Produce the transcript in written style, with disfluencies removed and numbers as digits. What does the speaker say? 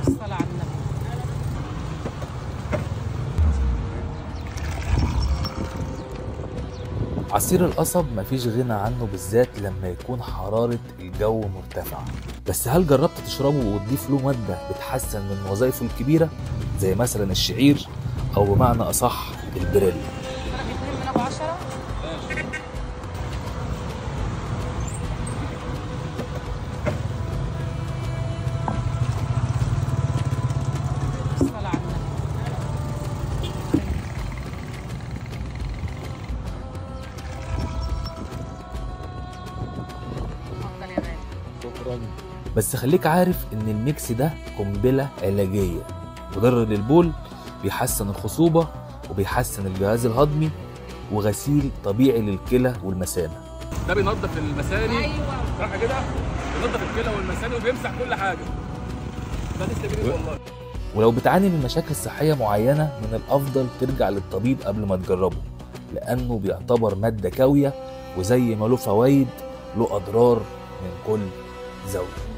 الصلاة على النبي. عصير القصب مفيش غنى عنه بالذات لما يكون حرارة الجو مرتفعة، بس هل جربت تشربه وتضيف له مادة بتحسن من وظائفه الكبيرة زي مثلا الشعير أو بمعنى أصح البريل؟ فرق 2 من ابو 10. الصلاة على النبي. اتفضل يا غالي. شكرا. بس خليك عارف إن الميكس ده قنبلة علاجية، مضر للبول، بيحسن الخصوبة وبيحسن الجهاز الهضمي، وغسيل طبيعي للكلى والمثانة. ده بينظف المثاني. ايوه صح كده؟ بينظف الكلى والمثاني وبيمسح كل حاجه. ده لسه جديد والله. ولو بتعاني من مشاكل صحية معينة من الأفضل ترجع للطبيب قبل ما تجربه، لأنه بيعتبر مادة كاوية، وزي ما له فوايد له أضرار من كل زاوية.